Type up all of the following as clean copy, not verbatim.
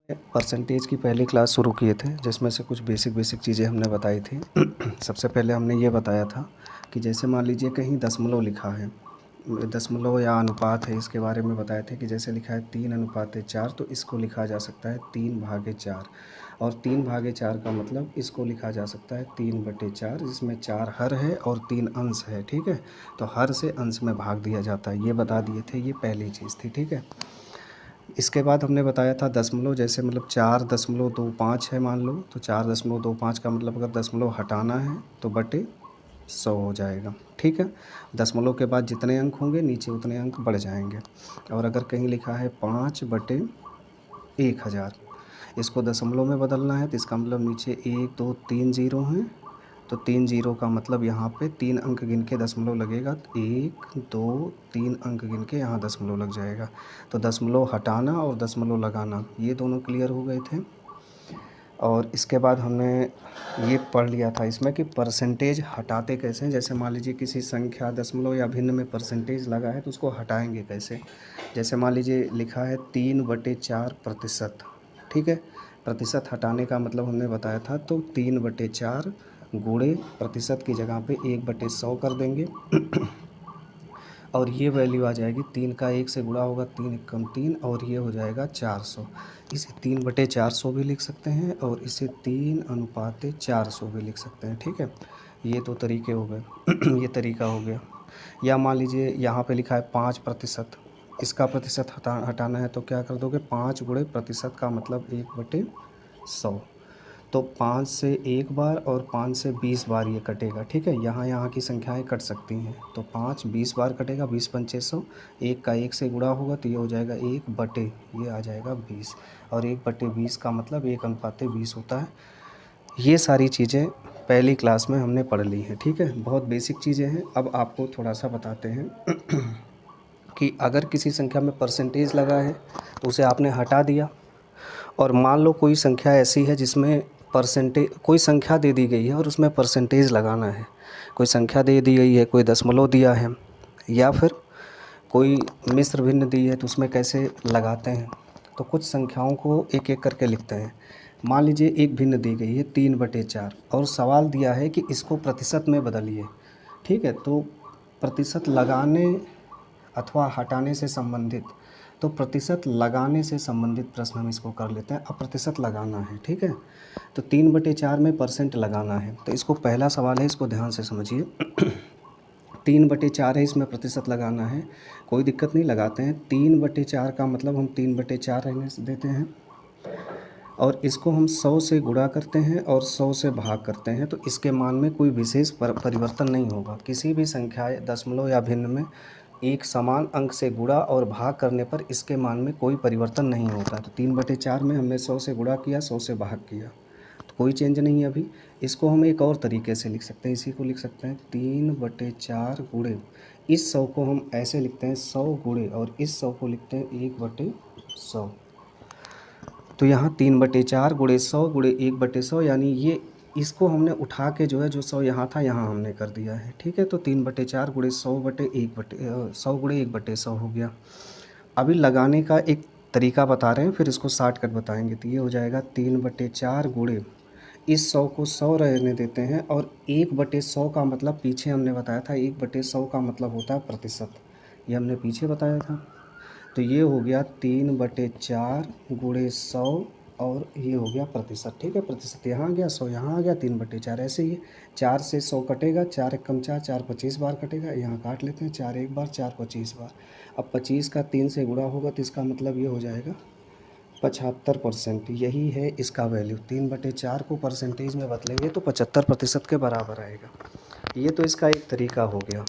Percentage की पहली class शुरू किए थे जिसमें से कुछ बेसिक चीज़ें हमने बताई थी। सबसे पहले हमने ये बताया था कि जैसे मान लीजिए कहीं दशमलव लिखा है, दशमलव या अनुपात है, इसके बारे में बताए थे कि जैसे लिखा है 3:4 तो इसको लिखा जा सकता है 3/4 और 3/4 का मतलब इसको लिखा जा सकता है 3/4 जिसमें 4 हर है और 3 अंश है। ठीक है, तो हर से अंश में भाग दिया जाता है, ये बता दिए थे। ये पहली चीज़ थी। ठीक है, इसके बाद हमने बताया था दशमलव, जैसे मतलब 4.25 है मान लो, तो 4.25 का मतलब अगर दशमलव हटाना है तो बटे 100 हो जाएगा। ठीक है, दशमलव के बाद जितने अंक होंगे नीचे उतने अंक बढ़ जाएंगे। और अगर कहीं लिखा है 5/1000, इसको दशमलव में बदलना है तो इसका मतलब नीचे 1 2 3 जीरो हैं, तो 3 जीरो का मतलब यहाँ पे 3 अंक गिन के दशमलव लगेगा, 1 2 3 अंक गिन के यहाँ दशमलव लग जाएगा। तो दशमलव हटाना और दशमलव लगाना ये दोनों क्लियर हो गए थे। और इसके बाद हमने ये पढ़ लिया था इसमें कि परसेंटेज हटाते कैसे हैं। जैसे मान लीजिए किसी संख्या दशमलव या भिन्न में परसेंटेज लगा है तो उसको हटाएंगे कैसे। जैसे मान लीजिए लिखा है 3/4%। ठीक है, प्रतिशत हटाने का मतलब हमने बताया था, तो 3/4 गुणे प्रतिशत की जगह पे 1/100 कर देंगे और ये वैल्यू आ जाएगी 3 का 1 से गुणा होगा, 3 एकम 3 और ये हो जाएगा 400। इसे 3/400 भी लिख सकते हैं और इसे 3:400 भी लिख सकते हैं। ठीक है, ये दो तरीके हो गए। ये तरीका हो गया। या मान लीजिए यहाँ पे लिखा है 5%, इसका प्रतिशत हटाना है तो क्या कर दोगे, 5 गुणे प्रतिशत का मतलब 1/100, तो 5 से एक बार और 5 से 20 बार ये कटेगा। ठीक है, यहाँ की संख्याएं कट सकती हैं, तो 5 20 बार कटेगा, 20 पंचे 100, 1 का 1 से गुणा होगा तो ये हो जाएगा 1 बटे, ये आ जाएगा 20, और 1/20 का मतलब 1:20 होता है। ये सारी चीज़ें पहली क्लास में हमने पढ़ ली हैं। ठीक है, बहुत बेसिक चीज़ें हैं। अब आपको थोड़ा सा बताते हैं कि अगर किसी संख्या में परसेंटेज लगा है तो उसे आपने हटा दिया, और मान लो कोई संख्या ऐसी है जिसमें परसेंटेज, कोई संख्या दे दी गई है और उसमें परसेंटेज लगाना है। कोई संख्या दे दी गई है, कोई दशमलव दिया है, या फिर कोई मिश्र भिन्न दी है, तो उसमें कैसे लगाते हैं। तो कुछ संख्याओं को एक एक करके लिखते हैं। मान लीजिए एक भिन्न दी गई है 3/4 और सवाल दिया है कि इसको प्रतिशत में बदलिए। ठीक है, तो प्रतिशत लगाने अथवा हटाने से संबंधित, तो प्रतिशत लगाने से संबंधित प्रश्न हम इसको कर लेते हैं। अब प्रतिशत लगाना है। ठीक है, तो 3/4 में परसेंट लगाना है, तो इसको पहला सवाल है, इसको ध्यान से समझिए। 3/4 है, इसमें प्रतिशत लगाना है, कोई दिक्कत नहीं, लगाते हैं। 3/4 का मतलब हम 3/4 रहने देते हैं और इसको हम 100 से गुणा करते हैं और 100 से भाग करते हैं, तो इसके मान में कोई विशेष परिवर्तन नहीं होगा। किसी भी संख्या दशमलव या भिन्न में एक समान अंक से गुणा और भाग करने पर इसके मान में कोई परिवर्तन नहीं होता। तो 3/4 में हमने 100 से गुणा किया, 100 से भाग किया, तो कोई चेंज नहीं है अभी। इसको हम एक और तरीके से लिख सकते हैं, इसी को लिख सकते हैं 3/4 गुणे, इस 100 को हम ऐसे लिखते हैं 100 गुणे, और इस 100 को लिखते हैं 1/100। तो यहाँ 3/4 गुणे 100 गुणे 1/100, यानी ये इसको हमने उठा के जो है, जो 100 यहाँ था यहाँ हमने कर दिया है। ठीक है, तो 3/4 गुणे 100 गुणे 1/100 हो गया। अभी लगाने का एक तरीका बता रहे हैं, फिर इसको शॉर्टकट बताएंगे। तो ये हो जाएगा 3/4 गुणे, इस 100 को 100 रहने देते हैं, और 1/100 का मतलब पीछे हमने बताया था, 1/100 का मतलब होता है प्रतिशत, ये हमने पीछे बताया था। तो ये हो गया 3/4 गुणे 100 और ये हो गया प्रतिशत। ठीक है, प्रतिशत यहाँ आ गया, 100 यहाँ आ गया, 3/4 ऐसे ही है। 4 से 100 कटेगा, 4 एकम 4, 4 25 बार कटेगा, यहाँ काट लेते हैं, 4 एक बार, 4 25 बार। अब 25 का 3 से गुणा होगा तो इसका मतलब ये हो जाएगा 75%। यही है इसका वैल्यू। 3/4 को परसेंटेज में बदलेंगे तो 75% के बराबर आएगा। ये तो इसका एक तरीका हो गया,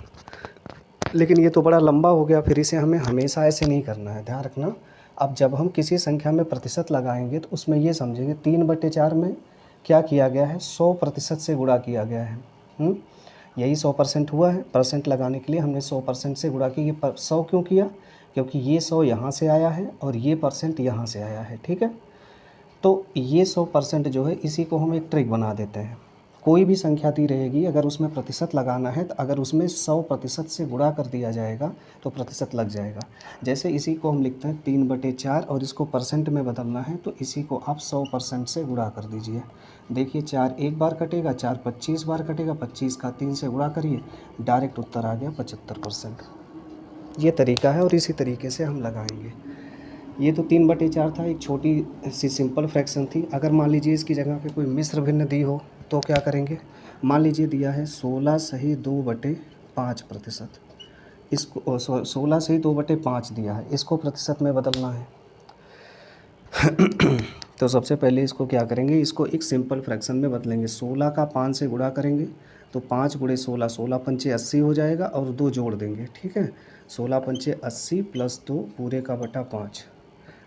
लेकिन ये तो बड़ा लंबा हो गया, फिर इसे हमें हमेशा ऐसे नहीं करना है, ध्यान रखना। अब जब हम किसी संख्या में प्रतिशत लगाएंगे तो उसमें ये समझेंगे 3/4 में क्या किया गया है, 100% से गुणा किया गया है। यही 100% हुआ है। परसेंट लगाने के लिए हमने 100% से गुणा किया। ये 100 क्यों किया, क्योंकि ये 100 यहाँ से आया है और ये परसेंट यहाँ से आया है। ठीक है, तो ये 100% जो है, इसी को हम एक ट्रिक बना देते हैं। कोई भी संख्या दी रहेगी, अगर उसमें प्रतिशत लगाना है तो अगर उसमें 100% से गुणा कर दिया जाएगा तो प्रतिशत लग जाएगा। जैसे इसी को हम लिखते हैं 3/4 और इसको परसेंट में बदलना है तो इसी को आप 100% से गुणा कर दीजिए। देखिए 4 एक बार कटेगा, 4 25 बार कटेगा, 25 का 3 से गुणा करिए, डायरेक्ट उत्तर आ गया 75%। ये तरीका है और इसी तरीके से हम लगाएंगे। ये तो 3/4 था, एक छोटी सी सिंपल फ्रैक्शन थी। अगर मान लीजिए इसकी जगह पे कोई मिश्र भिन्न दी हो तो क्या करेंगे। मान लीजिए दिया है 16/2/5%, इसको 16/2/5 दिया है, इसको प्रतिशत में बदलना है। तो सबसे पहले इसको क्या करेंगे, इसको एक सिंपल फ्रैक्शन में बदलेंगे। 16 का 5 से गुणा करेंगे तो 5 × 16, 16 पंचे 80 हो जाएगा और 2 जोड़ देंगे, ठीक है। 16 पंचे 80 प्लस 2 पूरे का बटा 5,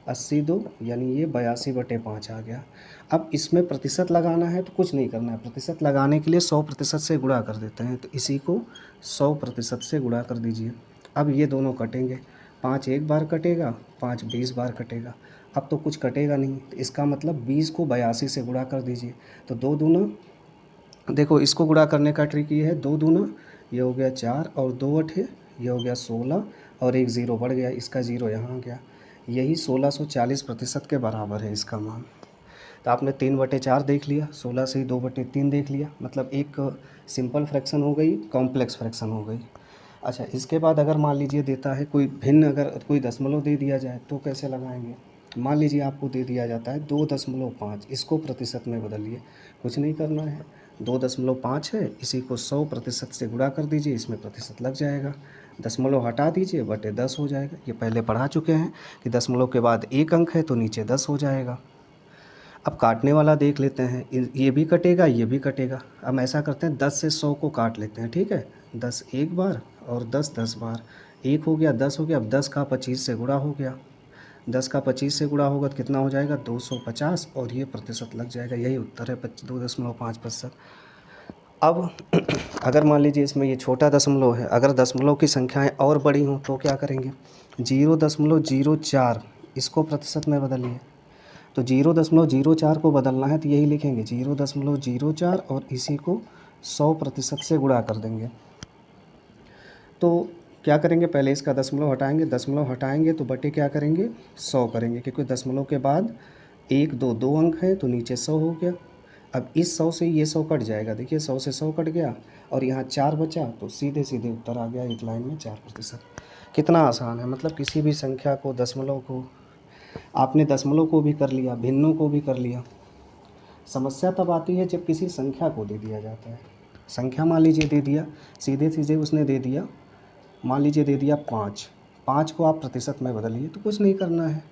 82 यानी ये 82/5 आ गया। अब इसमें प्रतिशत लगाना है तो कुछ नहीं करना है, प्रतिशत लगाने के लिए 100% से गुणा कर देते हैं। तो इसी को 100% से गुणा कर दीजिए। अब ये दोनों कटेंगे, 5 एक बार कटेगा, 5 20 बार कटेगा। अब तो कुछ कटेगा नहीं, तो इसका मतलब 20 को 82 से गुणा कर दीजिए। तो 2 दूना, देखो इसको गुणा करने का ट्रिक ये है, 2 दूना ये हो गया 4 और 2 अठे ये हो गया 16 और एक ज़ीरो बढ़ गया, इसका ज़ीरो यहाँ आ गया। यही 1640% के बराबर है इसका मान। तो आपने 3/4 देख लिया, 16 से 2/3 देख लिया, मतलब एक सिंपल फ्रैक्शन हो गई, कॉम्प्लेक्स फ्रैक्शन हो गई। अच्छा, इसके बाद अगर मान लीजिए देता है कोई भिन्न, अगर कोई दशमलव दे दिया जाए तो कैसे लगाएंगे। मान लीजिए आपको दे दिया जाता है 2.5, इसको प्रतिशत में बदलिए। कुछ नहीं करना है, 2.5 है, इसी को 100% से गुणा कर दीजिए, इसमें प्रतिशत लग जाएगा। दशमलव हटा दीजिए, बटे 10 हो जाएगा। ये पहले पढ़ा चुके हैं कि दशमलव के बाद एक अंक है तो नीचे 10 हो जाएगा। अब काटने वाला देख लेते हैं, ये भी कटेगा, ये भी कटेगा। अब ऐसा करते हैं 10 से 100 को काट लेते हैं, ठीक है। 10 एक बार और 10 10 बार, 1 हो गया, 10 हो गया। अब 10 का 25 से गुणा हो गया, 10 का 25 से गुणा होगा तो कितना हो जाएगा, 250 और ये प्रतिशत लग जाएगा। यही उत्तर है 2.5%। अब अगर मान लीजिए इसमें ये छोटा दशमलव है, अगर दशमलव की संख्याएं और बड़ी हों तो क्या करेंगे, 0.04 इसको प्रतिशत में बदलिए। तो 0.04 को बदलना है तो यही लिखेंगे 0.04 और इसी को 100% से गुणा कर देंगे। तो क्या करेंगे, पहले इसका दशमलव हटाएंगे, दशमलव हटाएंगे तो बटे क्या करेंगे, 100 करेंगे, क्योंकि दशमलव के बाद 1 2 2 अंक है तो नीचे 100 हो गया। अब इस 100 से ये 100 कट जाएगा, देखिए 100 से 100 कट गया और यहाँ 4 बचा तो सीधे सीधे उत्तर आ गया एक लाइन में 4%। कितना आसान है, मतलब किसी भी संख्या को, दशमलव को, आपने दशमलव को भी कर लिया, भिन्नों को भी कर लिया। समस्या तब आती है जब किसी संख्या को दे दिया जाता है। संख्या मान लीजिए दे दिया, सीधे सीधे उसने दे दिया, मान लीजिए दे दिया 5, 5 को आप प्रतिशत में बदलिए। तो कुछ नहीं करना है,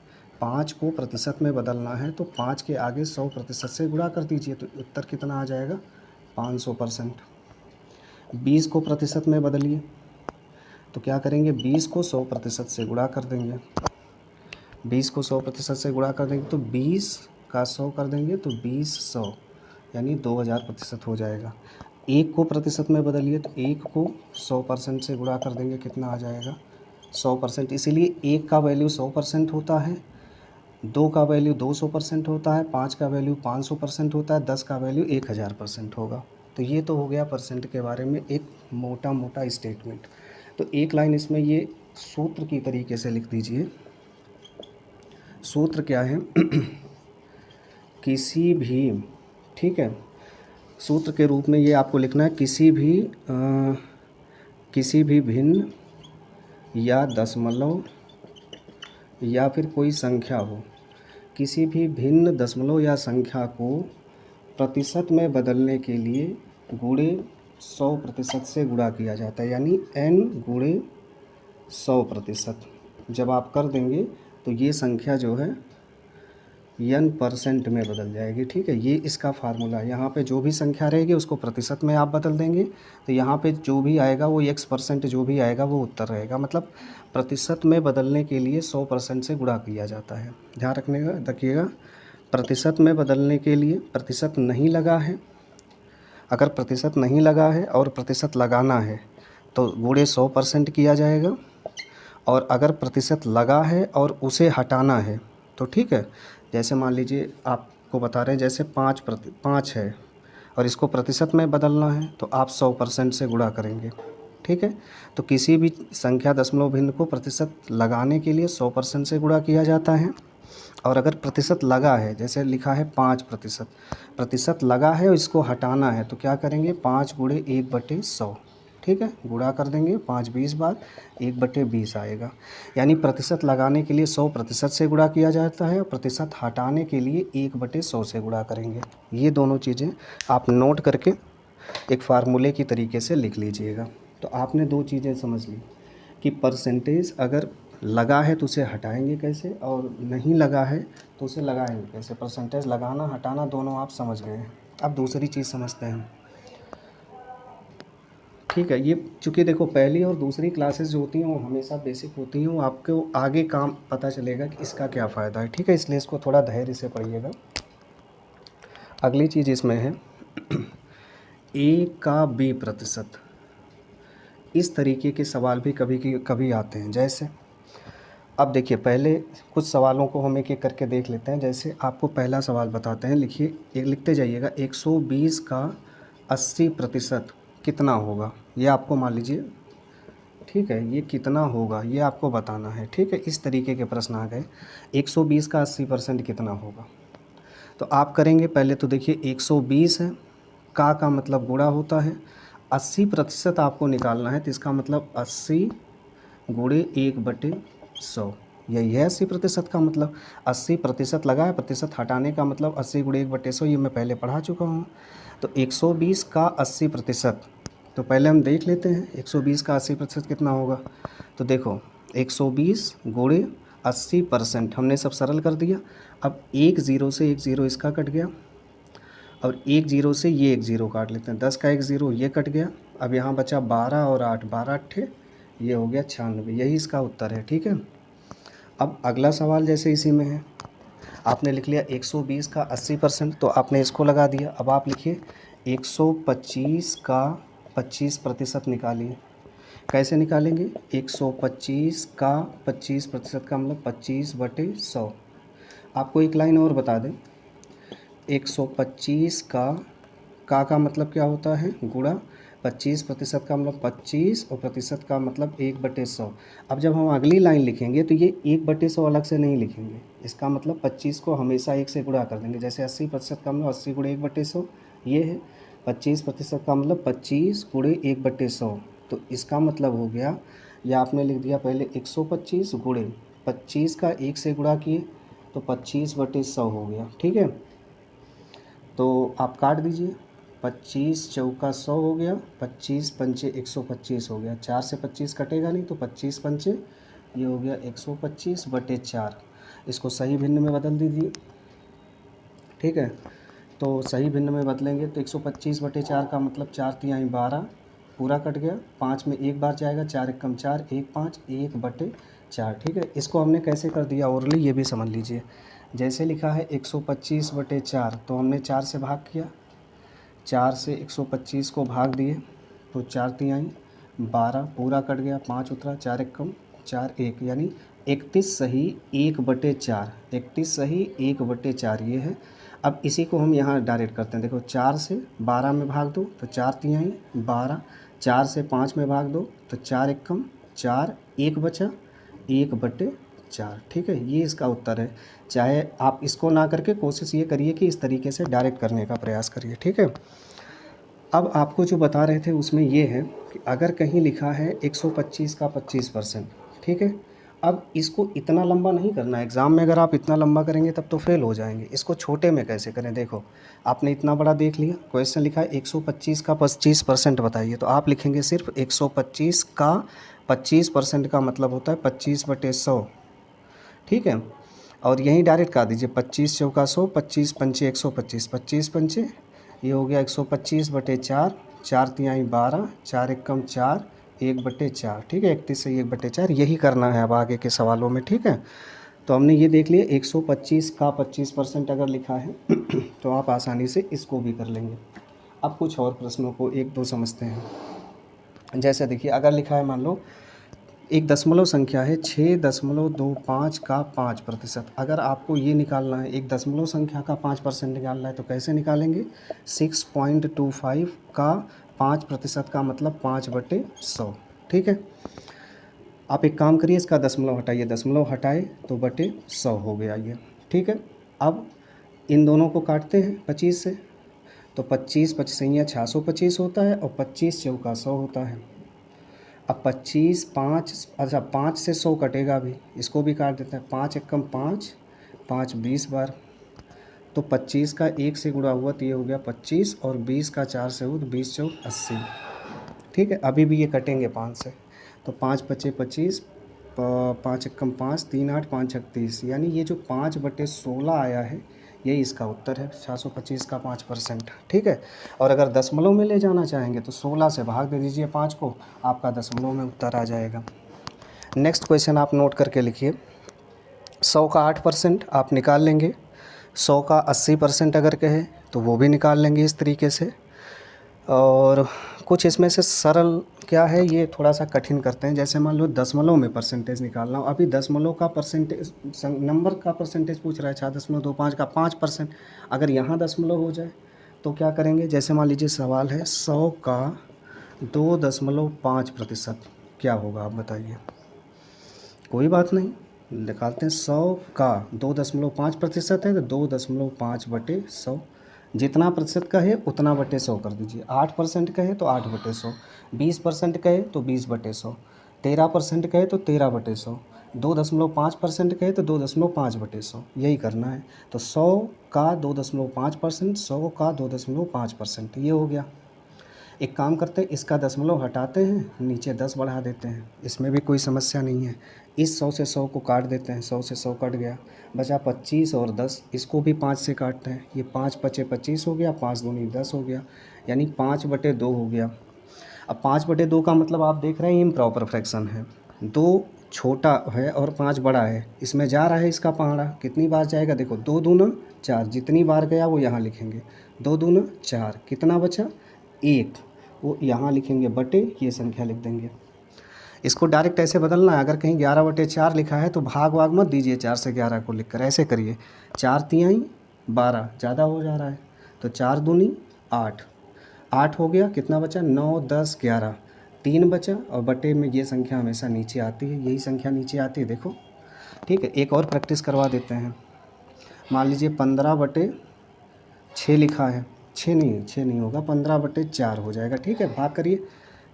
5 को प्रतिशत में बदलना है तो 5 के आगे 100% से गुणा कर दीजिए, तो उत्तर कितना आ जाएगा, 500%। 20 को प्रतिशत में बदलिए तो क्या करेंगे, 20 को 100% से गुणा कर देंगे। 20 को 100% से गुणा कर देंगे तो 20 का 100 कर देंगे तो 20 100 यानी 2000% हो जाएगा। 1 को प्रतिशत में बदलिए तो 1 को 100% से गुणा कर देंगे, कितना आ जाएगा, 100%। इसीलिए 1 का वैल्यू 100% होता है, 2 का वैल्यू 200% होता है, 5 का वैल्यू 500% होता है, 10 का वैल्यू 1000% होगा। तो ये तो हो गया परसेंट के बारे में एक मोटा मोटा स्टेटमेंट। तो एक लाइन इसमें ये सूत्र की तरीके से लिख दीजिए। सूत्र क्या है, किसी भी, ठीक है, सूत्र के रूप में ये आपको लिखना है, किसी भी भिन्न या दशमलव या फिर कोई संख्या हो, किसी भी भिन्न दशमलव या संख्या को प्रतिशत में बदलने के लिए गुणे 100% से गुणा किया जाता है, यानी n गुणे 100%। जब आप कर देंगे तो ये संख्या जो है n% में बदल जाएगी, ठीक है। ये इसका फार्मूला है। यहाँ पे जो भी संख्या रहेगी उसको प्रतिशत में आप बदल देंगे तो यहाँ पे जो भी आएगा वो x% जो भी आएगा वो उत्तर रहेगा। मतलब प्रतिशत में बदलने के लिए 100% से गुणा किया जाता है। ध्यान रखिएगा, प्रतिशत में बदलने के लिए प्रतिशत नहीं लगा है, अगर प्रतिशत नहीं लगा है और प्रतिशत लगाना है तो गुणे 100% किया जाएगा, और अगर प्रतिशत लगा है और उसे हटाना है तो ठीक है। जैसे मान लीजिए आपको बता रहे हैं, जैसे 5 है और इसको प्रतिशत में बदलना है तो आप 100% से गुणा करेंगे। ठीक है, तो किसी भी संख्या दशमलव भिन्न को प्रतिशत लगाने के लिए 100% से गुणा किया जाता है। और अगर प्रतिशत लगा है, जैसे लिखा है 5%, प्रतिशत लगा है और इसको हटाना है तो क्या करेंगे, 5 गुणे 1/100। ठीक है, गुणा कर देंगे 5 20 बार, 1/20 आएगा। यानी प्रतिशत लगाने के लिए 100% से गुणा किया जाता है और प्रतिशत हटाने के लिए 1/100 से गुणा करेंगे। ये दोनों चीज़ें आप नोट करके एक फार्मूले की तरीके से लिख लीजिएगा। तो आपने 2 चीज़ें समझ ली कि परसेंटेज अगर लगा है तो उसे हटाएंगे कैसे, और नहीं लगा है तो उसे लगाएंगे कैसे। परसेंटेज लगाना हटाना दोनों आप समझ गए हैं। अब दूसरी चीज़ समझते हैं। ठीक है, ये चूँकि देखो पहली और दूसरी क्लासेस जो होती हैं वो हमेशा बेसिक होती हैं, वो आपको आगे काम पता चलेगा कि इसका क्या फ़ायदा है। ठीक है, इसलिए इसको थोड़ा धैर्य से पढ़िएगा। अगली चीज़ इसमें है a का b%। इस तरीके के सवाल भी कभी आते हैं। जैसे अब देखिए, पहले कुछ सवालों को हम एक एक करके देख लेते हैं। जैसे आपको पहला सवाल बताते हैं, लिखिए, एक लिखते जाइएगा, 120 का 80% कितना होगा। ये आपको मान लीजिए, ठीक है, ये कितना होगा ये आपको बताना है। ठीक है, इस तरीके के प्रश्न आ गए, 120 का 80% कितना होगा। तो आप करेंगे पहले तो देखिए 120 है, का मतलब गुणा होता है, 80% आपको निकालना है तो इसका मतलब 80 गुणे 1/100, यही है 80% का मतलब। 80% लगा है, प्रतिशत हटाने का मतलब 80 गुणे 1/100, ये मैं पहले पढ़ा चुका हूँ। तो 120 का 80%, तो पहले हम देख लेते हैं 120 का 80% कितना होगा। तो देखो 120 गुणे 80% हमने सब सरल कर दिया। अब एक ज़ीरो से एक ज़ीरो इसका कट गया, और एक ज़ीरो से ये एक ज़ीरो काट लेते हैं, 10 का एक ज़ीरो ये कट गया। अब यहाँ बचा 12 और 8, 12 अट्ठे ये हो गया 96, यही इसका उत्तर है। ठीक है, अब अगला सवाल जैसे इसी में है, आपने लिख लिया 120 का 80%, तो आपने इसको लगा दिया। अब आप लिखिए 125 का 25% निकालिए। कैसे निकालेंगे, 125 का 25% का मतलब 25/100। आपको एक लाइन और बता दें, 125 का मतलब क्या होता है, गुणा 25% का मतलब 25 और प्रतिशत का मतलब 1/100। अब जब हम अगली लाइन लिखेंगे तो ये 1/100 अलग से नहीं लिखेंगे, इसका मतलब 25 को हमेशा 1 से गुणा कर देंगे। जैसे 80% का मतलब 80 गुणे 1/100 ये है, 25% का मतलब 25 गुणे 1/100। तो इसका मतलब हो गया, या आपने लिख दिया पहले 125 गुणे 25 का 1 से गुणा किए तो 25/100 हो गया। ठीक है, तो आप काट दीजिए, 25 चौका 100 हो गया, 25 पंचे 125 हो गया, 4 से 25 कटेगा नहीं तो 25 पंचे ये हो गया 125/4। इसको सही भिन्न में बदल दीजिए। ठीक है, तो सही भिन्न में बदलेंगे तो 125/4 का मतलब 4 तिहाई 12 पूरा कट गया, 5 में एक बार जाएगा, 4 एकम 4, 1 5 1/4। ठीक है, इसको हमने कैसे कर दिया ओरली ये भी समझ लीजिए। जैसे लिखा है 125/4, तो हमने 4 से भाग किया, 4 से 125 को भाग दिए तो 4 तिहाई 12 पूरा कट गया, 5 उतरा, 4 एकम 4 1, यानी 31 सही 1/4, 31 सही 1/4 ये है। अब इसी को हम यहाँ डायरेक्ट करते हैं। देखो 4 से 12 में भाग दो तो 4 तिहाई 12, 4 से 5 में भाग दो तो 4 एकम 4, 1 बचा 1/4। ठीक है, ये इसका उत्तर है। चाहे आप इसको ना करके कोशिश ये करिए कि इस तरीके से डायरेक्ट करने का प्रयास करिए। ठीक है, अब आपको जो बता रहे थे उसमें ये है कि अगर कहीं लिखा है 125 का 25%, ठीक है, अब इसको इतना लंबा नहीं करना है। एग्ज़ाम में अगर आप इतना लंबा करेंगे तब तो फेल हो जाएंगे। इसको छोटे में कैसे करें, देखो आपने इतना बड़ा देख लिया, क्वेश्चन लिखा है 125 का 25% बताइए, तो आप लिखेंगे सिर्फ 125 का 25% का मतलब होता है 25/100। ठीक है, और यहीं डायरेक्ट काट दीजिए, 25 चौका 100, 25 पंचे 125, 25 पंचे ये हो गया 125/4, 4 तिहाई 12, 4 एकम 4, 1/4। ठीक है, 31 से 1/4 यही करना है अब आगे के सवालों में। ठीक है, तो हमने ये देख लिया 125 का 25% अगर लिखा है तो आप आसानी से इसको भी कर लेंगे। अब कुछ और प्रश्नों को एक दो समझते हैं। जैसे देखिए, अगर लिखा है मान लो एक दशमलव संख्या है 6.25 का 5%। अगर आपको ये निकालना है, एक दशमलव संख्या का 5% निकालना है तो कैसे निकालेंगे? 6.25 का 5% का मतलब 5/100। ठीक है, आप एक काम करिए, इसका दशमलव हटाइए, दशमलव हटाए तो बटे 100 हो गया ये। ठीक है, अब इन दोनों को काटते हैं 25 से, तो 25 पचसैया 625 होता है और 25 चौका 100 होता है। अब 25 5 अच्छा 5 से 100 कटेगा भी, इसको भी काट देते हैं। 5 एकम 5, 5 20 बार, तो 25 का 1 से गुणा हुआ तो ये हो गया 25, और 20 का 4 से हुआ तो 20 चौक 80। ठीक है, अभी भी ये कटेंगे 5 से, तो 5 पचे 25, 5 एकम 5, 3 8 5 36, यानी ये जो 5/16 आया है यही इसका उत्तर है, 625 का 5%। ठीक है, और अगर दशमलव में ले जाना चाहेंगे तो 16 से भाग दे दीजिए 5 को, आपका दशमलव में उत्तर आ जाएगा। नेक्स्ट क्वेश्चन आप नोट करके लिखिए। 100 का 8% आप निकाल लेंगे, 100 का 80% अगर कहे तो वो भी निकाल लेंगे इस तरीके से। और कुछ इसमें से सरल क्या है, ये थोड़ा सा कठिन करते हैं। जैसे मान लो दशमलव में परसेंटेज निकालना हो, अभी दशमलव का परसेंटेज, नंबर का परसेंटेज पूछ रहा है 6.25 का 5%। अगर यहाँ दशमलव हो जाए तो क्या करेंगे? जैसे मान लीजिए सवाल है 100 का 2.5%, क्या होगा आप बताइए? कोई बात नहीं, निकालते हैं। 100 का 2.5% है तो 2.5/100, जितना प्रतिशत का है उतना बटे 100 कर दीजिए। 8% का है तो 8/100, 20% का है तो 20/100, 13% का है तो 13/100, 2.5% का है तो 2.5/100, यही करना है। तो 100 का 2.5%, 100 का 2.5%, ये हो गया। एक काम करते हैं, इसका दशमलव हटाते हैं, नीचे 10 बढ़ा देते हैं, इसमें भी कोई समस्या नहीं है। इस 100 से 100 को काट देते हैं, 100 से 100 कट गया, बचा 25 और 10, इसको भी 5 से काटते हैं, ये 5 पचे 25 हो गया, 5 दूनी 10 हो गया, यानी 5/2 हो गया। अब 5/2 का मतलब आप देख रहे हैं इम्प्रॉपर फ्रैक्शन है, 2 छोटा है और 5 बड़ा है, इसमें जा रहा है इसका पहाड़ा, कितनी बार जाएगा? देखो 2 दूना 4, जितनी बार गया वो यहाँ लिखेंगे, 2 दूना 4, कितना बचा? 1, वो यहाँ लिखेंगे बटे, ये संख्या लिख देंगे। इसको डायरेक्ट ऐसे बदलना है, अगर कहीं 11/4 लिखा है तो भाग वाग मत दीजिए 4 से 11 को लिखकर, ऐसे करिए 4 तिहाई 12, ज़्यादा हो जा रहा है, तो 4 दूनी 8, 8 हो गया, कितना बचा? 9 10 11, 3 बचा, और बटे में ये संख्या हमेशा नीचे आती है, यही संख्या नीचे आती है, देखो। ठीक है, एक और प्रैक्टिस करवा देते हैं। मान लीजिए 15/6 लिखा है, 6 नहीं होगा, 15/4 हो जाएगा। ठीक है, भाग करिए,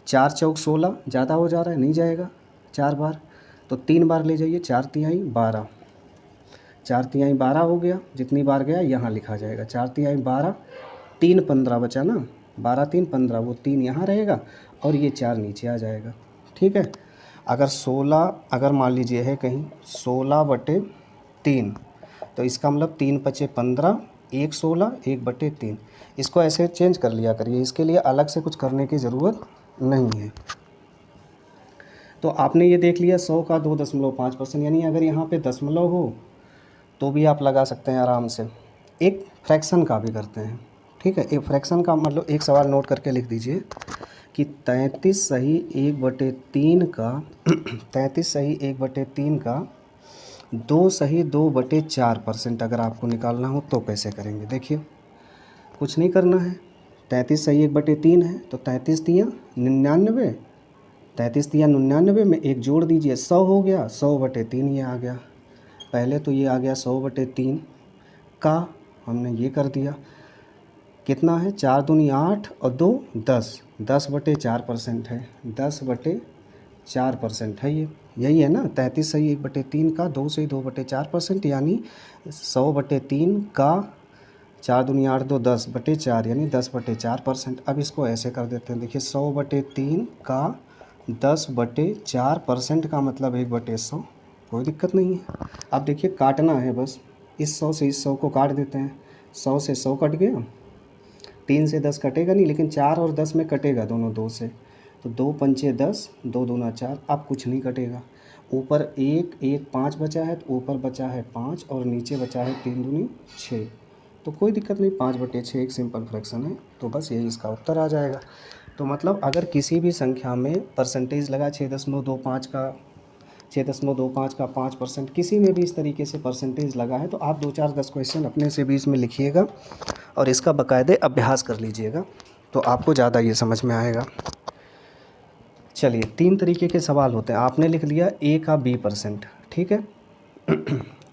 4 चौक 16, ज़्यादा हो जा रहा है, नहीं जाएगा 4 बार, तो 3 बार ले जाइए, 4 तिहाई 12, 4 तिहाई 12 हो गया, जितनी बार गया यहाँ लिखा जाएगा, 4 तिहाई 12, 3 15 बचा ना, 12 3 15, वो 3 यहाँ रहेगा और ये 4 नीचे आ जाएगा। ठीक है, अगर 16, अगर मान लीजिए है कहीं 16/3, तो इसका मतलब 3 पचे 15, 1 16, 1/3, इसको ऐसे चेंज कर लिया करिए, इसके लिए अलग से कुछ करने की ज़रूरत नहीं है। तो आपने ये देख लिया 100 का 2.5%, यानी अगर यहाँ पे दशमलव हो तो भी आप लगा सकते हैं आराम से। एक फ्रैक्शन का भी करते हैं। ठीक है, एक फ्रैक्शन का मतलब एक सवाल नोट करके लिख दीजिए कि 33 सही 1/3 का 33 सही 1/3 का 2 सही 2/4% अगर आपको निकालना हो तो कैसे करेंगे? देखिए, कुछ नहीं करना है, 33 सही 1/3 है तो 33 तियाँ 99, 33 तियाँ 99 में एक जोड़ दीजिए, 100 हो गया, 100/3 ये आ गया। पहले तो ये आ गया 100/3 का, हमने ये कर दिया, कितना है? 4 दूनी 8 और 2 10, 10/4% है, 10/4% है ये, यही है ना। 33 सही 1/3 का 2 सही 2/4%, यानी 100/3 का 4 दूनी 8 2 10/4, यानी 10/4%। अब इसको ऐसे कर देते हैं, देखिए 100/3 का 10/4% का मतलब 1/100, कोई दिक्कत नहीं है। अब देखिए काटना है बस, इस 100 से इस 100 को काट देते हैं, 100 से 100 कट गया, 3 से 10 कटेगा नहीं, लेकिन 4 और 10 में कटेगा, दोनों 2 से, तो 2 पंचे 10, 2 दूना 4, अब कुछ नहीं कटेगा। ऊपर 1 1 5 बचा है तो ऊपर बचा है 5 और नीचे बचा है 3 दूनी 6, तो कोई दिक्कत नहीं, 5/6 एक सिंपल फ्रैक्शन है, तो बस यही इसका उत्तर आ जाएगा। तो मतलब अगर किसी भी संख्या में परसेंटेज लगा 6.25 का 6.25 का 5%, किसी में भी इस तरीके से परसेंटेज लगा है तो आप 2-4-10 क्वेश्चन अपने से भी इसमें लिखिएगा और इसका बाकायदे अभ्यास कर लीजिएगा, तो आपको ज़्यादा ये समझ में आएगा। चलिए 3 तरीके के सवाल होते हैं। आपने लिख लिया ए का B%, ठीक है।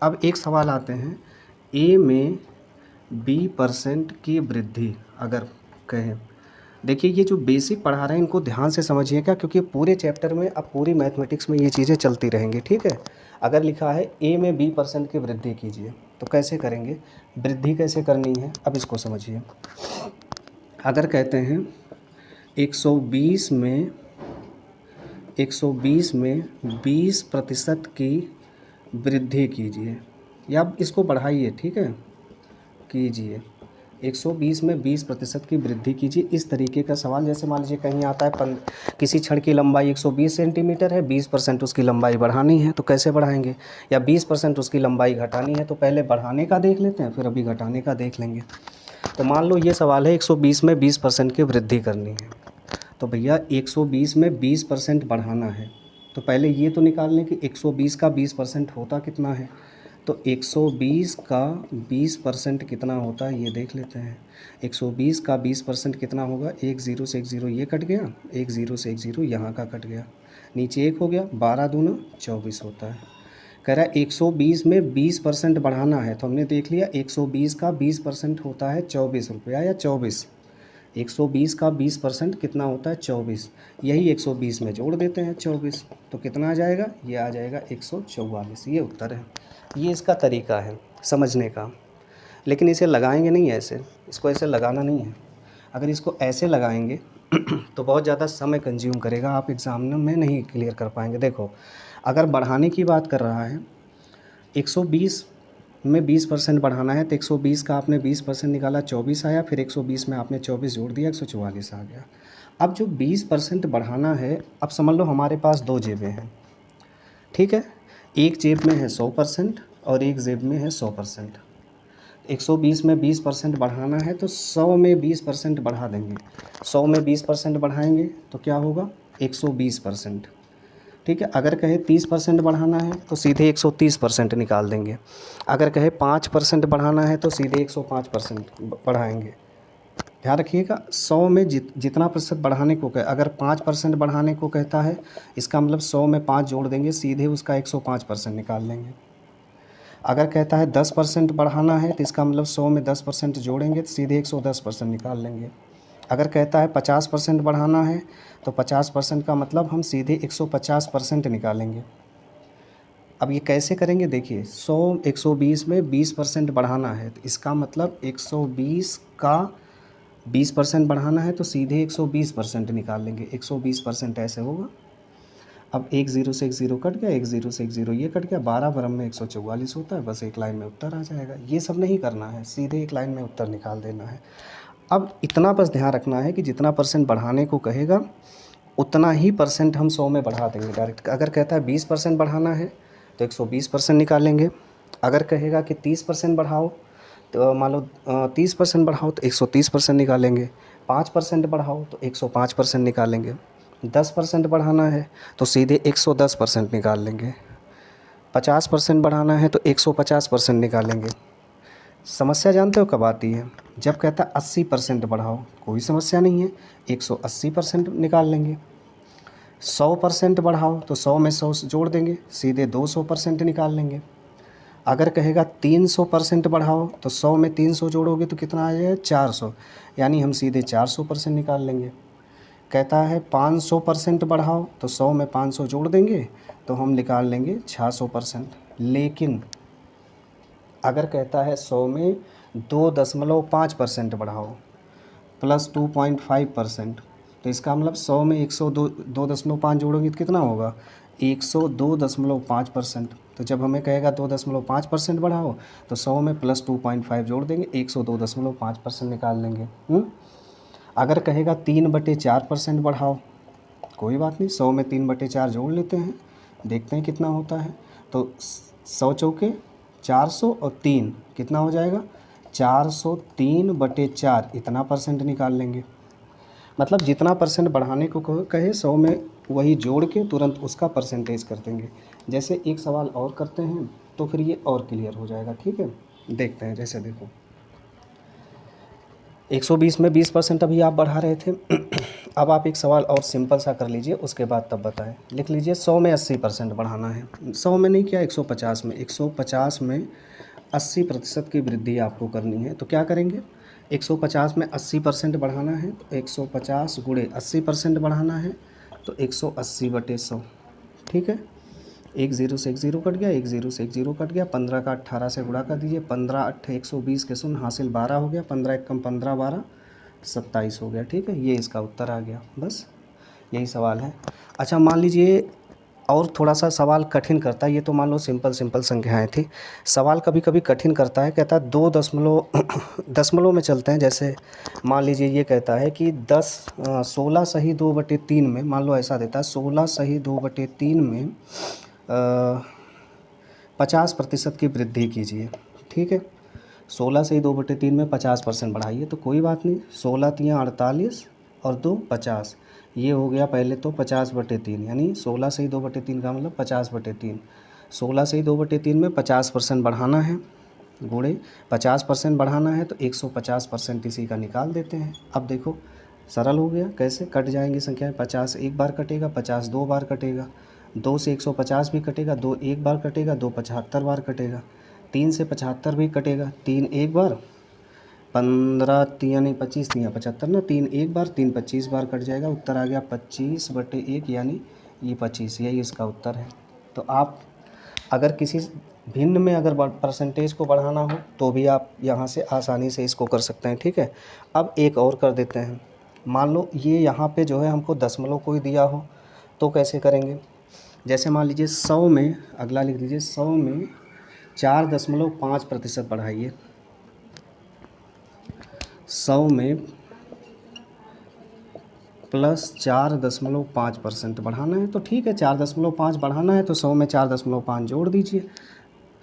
अब एक सवाल आते हैं, ए में B% की वृद्धि अगर कहें। देखिए ये जो बेसिक पढ़ा रहे हैं इनको ध्यान से समझिएगा, क्योंकि पूरे चैप्टर में अब पूरी मैथमेटिक्स में ये चीज़ें चलती रहेंगी, ठीक है। अगर लिखा है ए में B% की वृद्धि कीजिए, तो कैसे करेंगे, वृद्धि कैसे करनी है, अब इसको समझिए। अगर कहते हैं 120 में 20% की वृद्धि कीजिए, या इसको बढ़ाइए, ठीक है, कीजिए 120 में 20% की वृद्धि कीजिए, इस तरीके का सवाल। जैसे मान लीजिए कहीं आता है किसी छड़ की लंबाई 120 सेंटीमीटर है, 20% उसकी लंबाई बढ़ानी है, तो कैसे बढ़ाएंगे, या 20% उसकी लंबाई घटानी है, तो पहले बढ़ाने का देख लेते हैं फिर अभी घटाने का देख लेंगे। तो मान लो ये सवाल है 120 में 20% की वृद्धि करनी है, तो भैया 120 में 20% बढ़ाना है, तो पहले ये तो निकाल लें कि 120 का 20% होता कितना है। तो 120 का 20% कितना होता है ये देख लेते हैं। 120 का 20% कितना होगा, 1 0 से 1 0 ये कट गया, 1 0 से 1 0 यहाँ का कट गया, नीचे 1 हो गया, 12 दूना 24 होता है। कह रहा है 120 में 20% बढ़ाना है, तो हमने देख लिया 120 का 20% होता है 24 रुपया या 24। 120 का 20% कितना होता है 24, यही 120 में जोड़ देते हैं 24, तो कितना आ जाएगा, ये आ जाएगा 144। ये उत्तर है। ये इसका तरीका है समझने का, लेकिन इसे लगाएंगे नहीं ऐसे, इसको ऐसे लगाना नहीं है। अगर इसको ऐसे लगाएंगे तो बहुत ज़्यादा समय कंज्यूम करेगा, आप एग्ज़ाम में नहीं क्लियर कर पाएंगे। देखो अगर बढ़ाने की बात कर रहा है, 120 में 20% बढ़ाना है, तो 120 का आपने 20% निकाला 24 आया, फिर 120 में आपने 24 जोड़ दिया 144 आ गया। अब जो 20% बढ़ाना है, अब समझ लो हमारे पास 2 जेबें हैं, ठीक है, एक जेब में है 100% और एक जेब में है 100%। 120 में 20% बढ़ाना है तो 100 में 20% बढ़ा देंगे, 100 में 20% बढ़ाएंगे तो क्या होगा 120%, ठीक है। अगर कहे 30% बढ़ाना है तो सीधे 130% निकाल देंगे। अगर कहे 5% बढ़ाना है तो सीधे 105% बढ़ाएंगे। ध्यान रखिएगा 100 में जितना प्रतिशत बढ़ाने को कहे, अगर 5% बढ़ाने को कहता है, इसका मतलब 100 में 5 जोड़ देंगे, सीधे उसका 105% निकाल लेंगे। अगर कहता है 10% बढ़ाना है तो इसका मतलब 100 में 10% जोड़ेंगे तो सीधे 110% निकाल लेंगे। अगर कहता है 50% बढ़ाना है तो 50% का मतलब हम सीधे 150% निकालेंगे। अब ये कैसे करेंगे, देखिए 120 में 20% बढ़ाना है, तो इसका मतलब 120 का 20% बढ़ाना है तो सीधे 120% निकाल लेंगे, 120% ऐसे होगा। अब 1 0 से 1 0 कट गया, 1 0 से 1 0 ये कट गया, 12 बरम में 144 होता है, बस एक लाइन में उत्तर आ जाएगा। ये सब नहीं करना है, सीधे एक लाइन में उत्तर निकाल देना है। अब इतना बस ध्यान रखना है कि जितना परसेंट बढ़ाने को कहेगा उतना ही परसेंट हम 100 में बढ़ा देंगे डायरेक्ट। अगर कहता है 20% बढ़ाना है तो 120% निकालेंगे। अगर कहेगा कि 30% बढ़ाओ, तो मान लो 30% बढ़ाओ तो 130% निकालेंगे। 5% बढ़ाओ तो 105% निकालेंगे। 10% बढ़ाना है तो सीधे 110% निकाल लेंगे। 50% बढ़ाना है तो 150% निकालेंगे। समस्या जानते हो कब आती है, जब कहता है 80% बढ़ाओ, कोई समस्या नहीं है, 180% निकाल लेंगे। 100% बढ़ाओ तो 100 में 100 जोड़ देंगे, सीधे 200% निकाल लेंगे। अगर कहेगा 300% बढ़ाओ तो 100 में 300 जोड़ोगे तो कितना आ जाएगा 400, यानी हम सीधे 400% निकाल लेंगे। कहता है 500% बढ़ाओ तो 100 में 500 जोड़ देंगे तो हम निकाल लेंगे 600%। लेकिन अगर कहता है 100 में 2.5% बढ़ाओ प्लस 2.5%, तो इसका मतलब 100 में 102.5 जोड़ोगे तो कितना होगा 102.5%। तो जब हमें कहेगा 2.5% बढ़ाओ तो 100 में प्लस 2.5 जोड़ देंगे, 102.5% निकाल लेंगे। अगर कहेगा 3/4% बढ़ाओ, कोई बात नहीं, 100 में 3/4 जोड़ लेते हैं, देखते हैं कितना होता है। तो 100 चौके 400 और 3 कितना हो जाएगा 403/4, इतना परसेंट निकाल लेंगे। मतलब जितना परसेंट बढ़ाने को कहे 100 में वही जोड़ के तुरंत उसका परसेंटेज कर देंगे। जैसे एक सवाल और करते हैं तो फिर ये और क्लियर हो जाएगा। ठीक है, देखते हैं। जैसे देखो 120 में 20% अभी आप बढ़ा रहे थे। अब आप एक सवाल और सिंपल सा कर लीजिए, उसके बाद तब बताएं। लिख लीजिए 100 में 80% बढ़ाना है। 100 में नहीं किया, 150 में। 150 में 80% की वृद्धि आपको करनी है, तो क्या करेंगे? 150 में 80% बढ़ाना है तो 150 गुणे 80% बढ़ाना है तो 180/100। ठीक है, एक ज़ीरो से एक ज़ीरो कट गया, एक ज़ीरो से एक ज़ीरो कट गया। 15 का 18 से गुणा कर दीजिए। 15 8 120 के शून्य हासिल 12 हो गया। 15 एक कम 15 12 27 हो गया। ठीक है, ये इसका उत्तर आ गया। बस यही सवाल है। अच्छा, मान लीजिए और थोड़ा सा सवाल कठिन करता है। ये तो मान लो सिंपल सिंपल संख्याएं थी। सवाल कभी कभी कठिन करता है, कहता है 2 दशमलव दशमलव में चलते हैं। जैसे मान लीजिए ये कहता है कि 16 सही 2/3 में, मान लो ऐसा देता है 16 सही 2/3 में 50% की वृद्धि कीजिए। ठीक है, 16 से ही 2/3 में 50% बढ़ाइए, तो कोई बात नहीं। 16 तियाँ 48 और 2 50, ये हो गया पहले तो 50/3, यानी 16 से ही 2/3 का मतलब 50/3। 16 से ही 2/3 में 50% बढ़ाना है, गुणे 50% बढ़ाना है तो 150% इसी का निकाल देते हैं। अब देखो सरल हो गया। कैसे कट जाएंगी संख्याएं? 50 एक बार कटेगा, 50 2 बार कटेगा, 2 से 150 भी कटेगा, 2 एक बार कटेगा, 2 75 बार कटेगा, 3 से 75 भी कटेगा, 3 एक बार, 15 तियाँ नहीं 25 तियाँ 75 ना, 3 एक बार, 3 25 बार कट जाएगा। उत्तर आ गया 25/1, यानी ये 25, यही इसका उत्तर है। तो आप अगर किसी भिन्न में अगर परसेंटेज को बढ़ाना हो तो भी आप यहाँ से आसानी से इसको कर सकते हैं। ठीक है, अब एक और कर देते हैं। मान लो ये यहाँ पे जो है हमको दशमलव कोई दिया हो तो कैसे करेंगे? जैसे मान लीजिए 100 में, अगला लिख लीजिए 100 में 4.5% बढ़ाइए। 100 में प्लस 4.5% बढ़ाना है तो ठीक है, 4.5 बढ़ाना है तो 100 में 4.5 जोड़ दीजिए।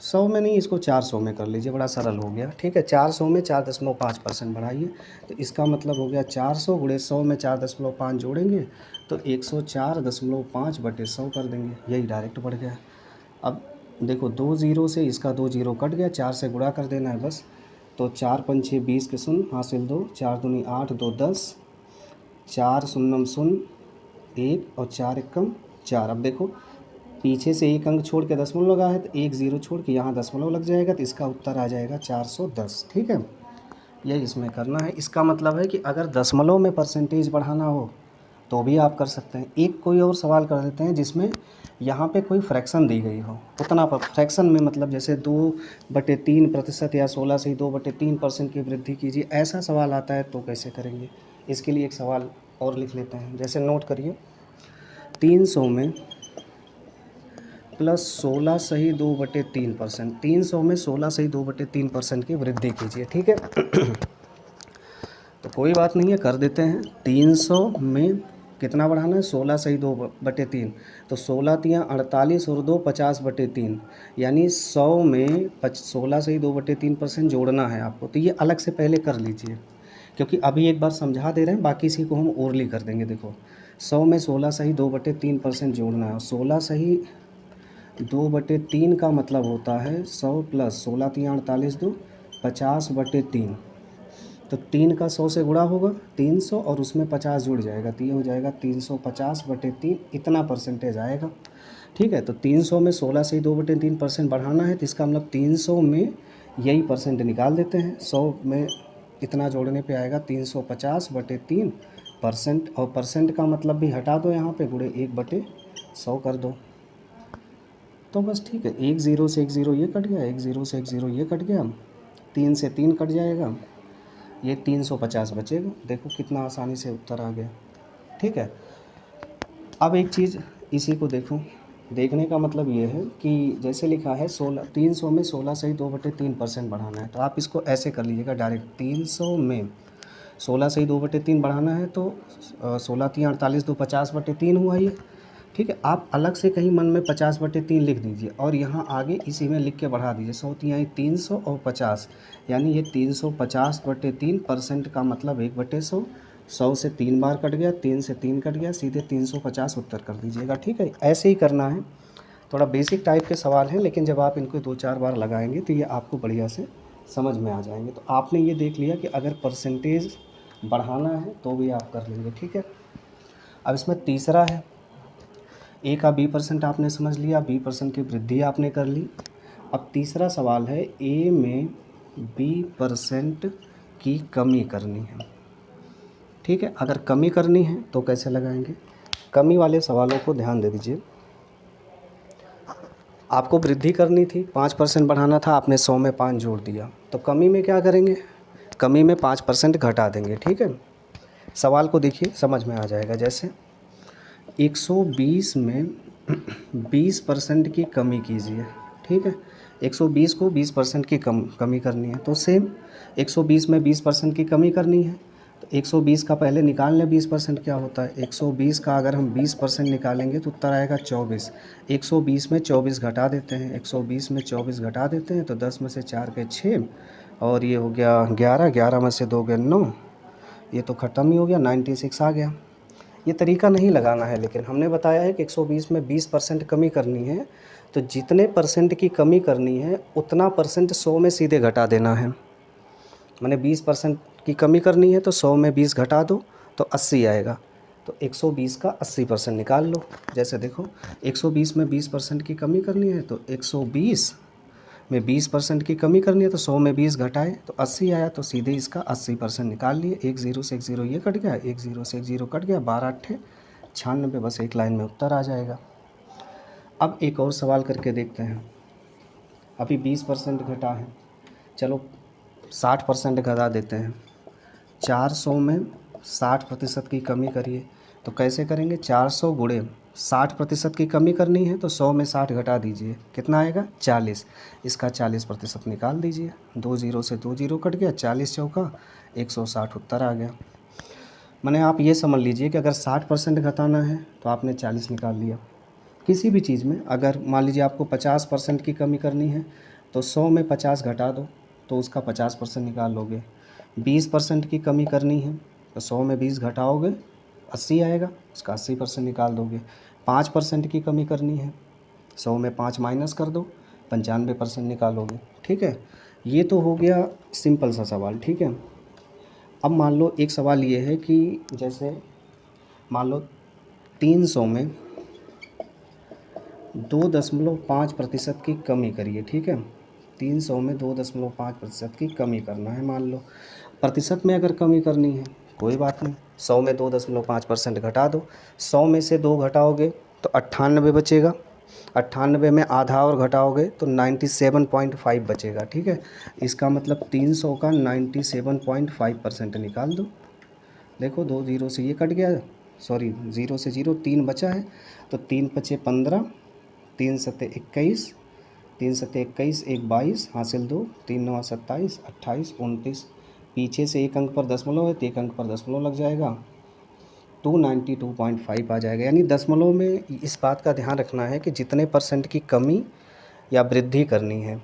100 में नहीं, इसको 400 में कर लीजिए, बड़ा सरल हो गया। ठीक है, 400 में 4.5% बढ़ाइए तो इसका मतलब हो गया 400 गुणे 100 में 4.5 जोड़ेंगे तो 104.5/100 कर देंगे, यही डायरेक्ट बढ़ गया। अब देखो 2 ज़ीरो से इसका 2 ज़ीरो कट गया, 4 से गुणा कर देना है बस। तो 4 5 6 20 के शून्य हासिल 2, 4 दूनी 8 2 10, 4 शून्यम शून्य 1 और 4 एकम 4। अब देखो पीछे से एक अंक छोड़ के दशमलव लगा है तो एक ज़ीरो छोड़ के यहाँ दशमलव लग जाएगा तो इसका उत्तर आ जाएगा 410। ठीक है, यही इसमें करना है। इसका मतलब है कि अगर दशमलव में परसेंटेज बढ़ाना हो तो भी आप कर सकते हैं। एक कोई और सवाल कर देते हैं जिसमें यहाँ पे कोई फ्रैक्शन दी गई हो, उतना पर फ्रैक्शन में मतलब जैसे 2/3% या 16 से ही 2/3% की वृद्धि कीजिए, ऐसा सवाल आता है तो कैसे करेंगे? इसके लिए एक सवाल और लिख लेते हैं। जैसे नोट करिए 300 में प्लस 16 सही 2/3%। 300 में 16 सही 2/3% की वृद्धि कीजिए। ठीक है, तो कोई बात नहीं है, कर देते हैं। 300 में कितना बढ़ाना है? 16 सही 2/3, तो 16 तियाँ 48 और 2 50/3, यानी 100 में 16 सही 2/3% जोड़ना है आपको। तो ये अलग से पहले कर लीजिए, क्योंकि अभी एक बार समझा दे रहे हैं, बाकी इसी को हम ओरली कर देंगे। देखो 100 में 16 सही 2/3% जोड़ना है। 16 सही 2/3 का मतलब होता है 100 प्लस 16 तियाँ 48 2 50/3, तो 3 का 100 से गुणा होगा 300 और उसमें 50 जुड़ जाएगा तो ये हो जाएगा 350/3, इतना परसेंटेज आएगा। ठीक है, तो 300 में 16 से ही 2/3% बढ़ाना है तो इसका मतलब 300 में यही परसेंट निकाल देते हैं। 100 में इतना जोड़ने पे आएगा 350/3%, और परसेंट का मतलब भी हटा दो यहाँ पे, गुणे 1/100 कर दो तो बस। ठीक है, एक ज़ीरो से एक ज़ीरो ये कट गया, एक ज़ीरो से एक ज़ीरो ये कट गया, 3 से 3 कट जाएगा, ये 350 बचेगा। देखो कितना आसानी से उत्तर आ गया। ठीक है, अब एक चीज़ इसी को देखो, देखने का मतलब ये है कि जैसे लिखा है 300 में 16 से ही 2/3% बढ़ाना है, तो आप इसको ऐसे कर लीजिएगा डायरेक्ट। 300 में 16 से ही 2/3 बढ़ाना है तो 16 तियाँ 48 2 50/3 हुआ ये। ठीक है, आप अलग से कहीं मन में 50/3 लिख दीजिए और यहाँ आगे इसी में लिख के बढ़ा दीजिए। 100 तियाँ 300 और 50, यानी ये 350/3%, का मतलब 1/100, 100 से 3 बार कट गया, 3 से 3 कट गया, सीधे 350 उत्तर कर दीजिएगा। ठीक है, ऐसे ही करना है। थोड़ा बेसिक टाइप के सवाल हैं, लेकिन जब आप इनको 2-4 बार लगाएंगे तो ये आपको बढ़िया से समझ में आ जाएंगे। तो आपने ये देख लिया कि अगर परसेंटेज बढ़ाना है तो भी आप कर लेंगे। ठीक है, अब इसमें तीसरा है, ए का B% आपने समझ लिया, B% की वृद्धि आपने कर ली। अब तीसरा सवाल है, ए में B% की कमी करनी है। ठीक है, अगर कमी करनी है तो कैसे लगाएंगे? कमी वाले सवालों को ध्यान दे दीजिए। आपको वृद्धि करनी थी, 5% बढ़ाना था, आपने 100 में 5 जोड़ दिया, तो कमी में क्या करेंगे? कमी में 5% घटा देंगे। ठीक है, सवाल को देखिए, समझ में आ जाएगा। जैसे 120 में 20% की कमी कीजिए। ठीक है, 120 को 20% की कमी करनी है, तो सेम 120 में 20% की कमी करनी है, तो 120 का पहले निकाल लें 20% क्या होता है। 120 का अगर हम 20% निकालेंगे तो उत्तर आएगा 24। 120 में 24 घटा देते हैं, 120 में 24 घटा देते हैं, तो 10 में से 4 के 6 और ये हो गया 11, 11 में से 2 गए 9, ये तो ख़त्म ही हो गया, 96 आ गया। ये तरीका नहीं लगाना है, लेकिन हमने बताया है कि 120 में 20% कमी करनी है, तो जितने परसेंट की कमी करनी है उतना परसेंट 100 में सीधे घटा देना है। मैंने 20% की कमी करनी है तो 100 में 20 घटा दो तो 80 आएगा, तो 120 का 80% निकाल लो। जैसे देखो, 120 में 20% की कमी करनी है, तो 120 में 20% की कमी करनी है, तो 100 में 20 घटाए तो 80 आया, तो सीधे इसका 80% निकाल लिए। 1 0 से 1 0 ये कट गया, 1 0 से 1 0 कट गया, 12 8 96, बस एक लाइन में उत्तर आ जाएगा। अब एक और सवाल करके देखते हैं। अभी 20% घटा है, चलो 60% घटा देते हैं। 400 में 60% की कमी करिए, तो कैसे करेंगे? 400 गुणे 60% की कमी करनी है, तो 100 में 60 घटा दीजिए, कितना आएगा? 40। इसका 40% निकाल दीजिए। 2 0 से 2 0 कट गया, 40 चौका 160 उत्तर आ गया। मैंने आप ये समझ लीजिए कि अगर 60% घटाना है तो आपने 40 निकाल लिया। किसी भी चीज़ में अगर मान लीजिए आपको 50% की कमी करनी है, तो 100 में 50 घटा दो तो उसका 50% निकाल लोगे। 20% की कमी करनी है तो 100 में 20 घटाओगे 80 आएगा, उसका 80% निकाल दोगे। 5% की कमी करनी है, 100 में 5 माइनस कर दो, 95% निकालोगे। ठीक है, ये तो हो गया सिंपल सा सवाल। ठीक है, अब मान लो एक सवाल ये है कि जैसे मान लो 300 में 2.5% की कमी करिए। ठीक है, 300 में 2.5% की कमी करना है। मान लो प्रतिशत में अगर कमी करनी है कोई बात नहीं, 100 में 2.5% घटा दो, 100 में से 2 घटाओगे तो 98 बचेगा, 98 में आधा और घटाओगे तो 97.5 बचेगा। ठीक है, इसका मतलब 300 का 97.5% निकाल दो। देखो 2 0 से ये कट गया, सॉरी 0 से 0 3 बचा है, तो 3 पचे 15, 3 सत्ते 21, 3 सत्ते 21, 1 22, हासिल 2, 3 9 27, 28 29, पीछे से एक अंक पर दशमलव है तो एक अंक पर दशमलव लग जाएगा, 292.5 आ जाएगा। यानी दशमलव में इस बात का ध्यान रखना है कि जितने परसेंट की कमी या वृद्धि करनी है,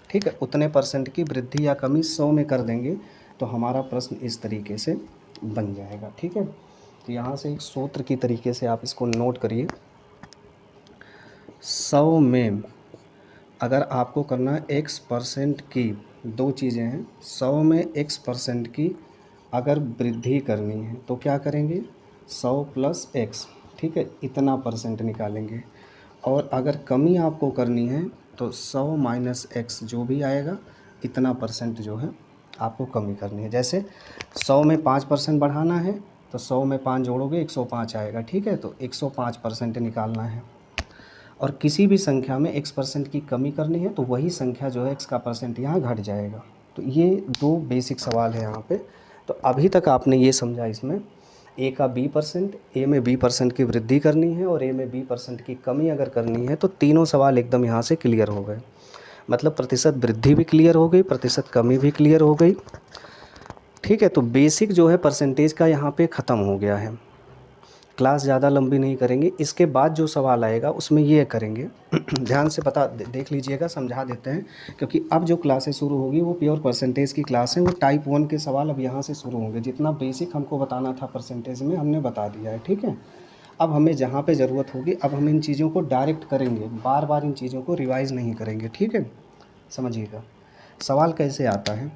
ठीक है, उतने परसेंट की वृद्धि या कमी 100 में कर देंगे तो हमारा प्रश्न इस तरीके से बन जाएगा। ठीक है, तो यहाँ से एक सूत्र की तरीके से आप इसको नोट करिए। 100 में अगर आपको करना है x% की, दो चीज़ें हैं, 100 में x% की अगर वृद्धि करनी है तो क्या करेंगे? 100 + x, ठीक है, इतना परसेंट निकालेंगे। और अगर कमी आपको करनी है तो 100 - x जो भी आएगा इतना परसेंट जो है आपको कमी करनी है। जैसे 100 में 5% बढ़ाना है तो 100 में 5 जोड़ोगे 105 आएगा। ठीक है, तो 105% निकालना है। और किसी भी संख्या में x% की कमी करनी है तो वही संख्या जो है x का परसेंट यहाँ घट जाएगा। तो ये दो बेसिक सवाल है यहाँ पे। तो अभी तक आपने ये समझा, इसमें a का B%, a में B% की वृद्धि करनी है और a में B% की कमी अगर करनी है, तो तीनों सवाल एकदम यहाँ से क्लियर हो गए। मतलब प्रतिशत वृद्धि भी क्लियर हो गई, प्रतिशत कमी भी क्लियर हो गई। ठीक है, तो बेसिक जो है परसेंटेज का यहाँ पे ख़त्म हो गया है। क्लास ज़्यादा लंबी नहीं करेंगे। इसके बाद जो सवाल आएगा उसमें ये करेंगे ध्यान से देख लीजिएगा, समझा देते हैं, क्योंकि अब जो क्लासेस शुरू होगी वो प्योर परसेंटेज की क्लास है। वो टाइप 1 के सवाल अब यहाँ से शुरू होंगे। जितना बेसिक हमको बताना था परसेंटेज में हमने बता दिया है, ठीक है। अब हमें जहाँ पे ज़रूरत होगी अब हम इन चीज़ों को डायरेक्ट करेंगे, बार बार इन चीज़ों को रिवाइज़ नहीं करेंगे, ठीक है। समझिएगा सवाल कैसे आता है।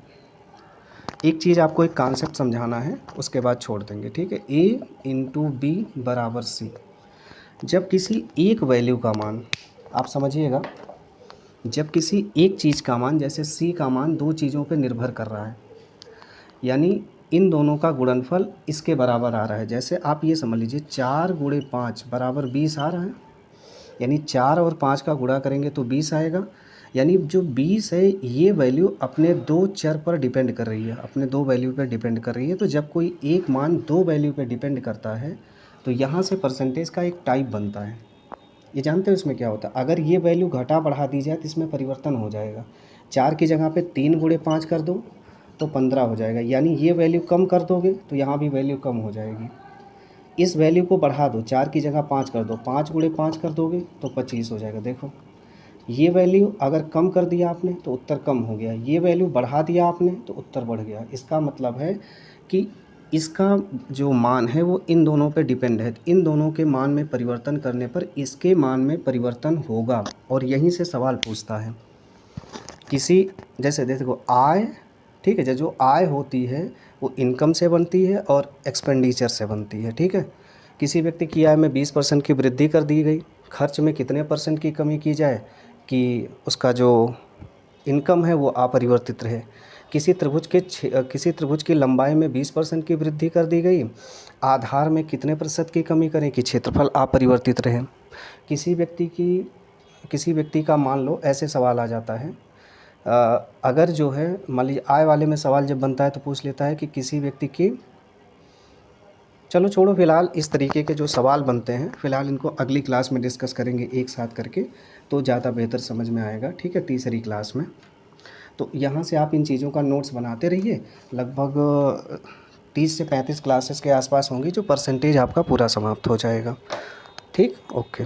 एक चीज़ आपको एक कॉन्सेप्ट समझाना है, उसके बाद छोड़ देंगे, ठीक है। a इंटू बी बराबर सी। जब किसी एक वैल्यू का मान, आप समझिएगा, जब किसी एक चीज़ का मान, जैसे c का मान दो चीज़ों पे निर्भर कर रहा है, यानी इन दोनों का गुणनफल इसके बराबर आ रहा है। जैसे आप ये समझ लीजिए 4 गुणे 5 बराबर 20 आ रहा है, यानी 4 और 5 का गुणा करेंगे तो 20 आएगा। यानी जो 20 है ये वैल्यू अपने दो चर पर डिपेंड कर रही है, अपने दो वैल्यू पर डिपेंड कर रही है। तो जब कोई एक मान दो वैल्यू पर डिपेंड करता है तो यहाँ से परसेंटेज का एक टाइप बनता है। ये जानते हो इसमें क्या होता है, अगर ये वैल्यू घटा बढ़ा दी जाए तो इसमें परिवर्तन हो जाएगा। 4 की जगह पे 3 गुणे 5 कर दो तो 15 हो जाएगा, यानी ये वैल्यू कम कर दोगे तो यहाँ भी वैल्यू कम हो जाएगी। इस वैल्यू को बढ़ा दो, 4 की जगह 5 कर दो, 5 गुणे 5 कर दोगे तो 25 हो जाएगा। देखो ये वैल्यू अगर कम कर दिया आपने तो उत्तर कम हो गया, ये वैल्यू बढ़ा दिया आपने तो उत्तर बढ़ गया। इसका मतलब है कि इसका जो मान है वो इन दोनों पे डिपेंड है। इन दोनों के मान में परिवर्तन करने पर इसके मान में परिवर्तन होगा, और यहीं से सवाल पूछता है। किसी जैसे देखो आय, ठीक है, जो आय होती है वो इनकम से बनती है और एक्सपेंडिचर से बनती है, ठीक है। किसी व्यक्ति की आय में 20% की वृद्धि कर दी गई, खर्च में कितने % की कमी की जाए कि उसका जो इनकम है वो अपरिवर्तित रहे। किसी त्रिभुज की लंबाई में 20% की वृद्धि कर दी गई, आधार में कितने % की कमी करें कि क्षेत्रफल अपरिवर्तित रहे। किसी व्यक्ति का मान लो ऐसे सवाल आ जाता है, अगर जो है मान लीजिए आय वाले में सवाल जब बनता है तो पूछ लेता है कि किसी व्यक्ति की, चलो छोड़ो फिलहाल इस तरीके के जो सवाल बनते हैं फिलहाल इनको अगली क्लास में डिस्कस करेंगे एक साथ करके, तो ज़्यादा बेहतर समझ में आएगा, ठीक है, तीसरी क्लास में। तो यहाँ से आप इन चीज़ों का नोट्स बनाते रहिए। लगभग 30 से 35 क्लासेस के आसपास होंगी जो परसेंटेज आपका पूरा समाप्त हो जाएगा, ठीक, ओके।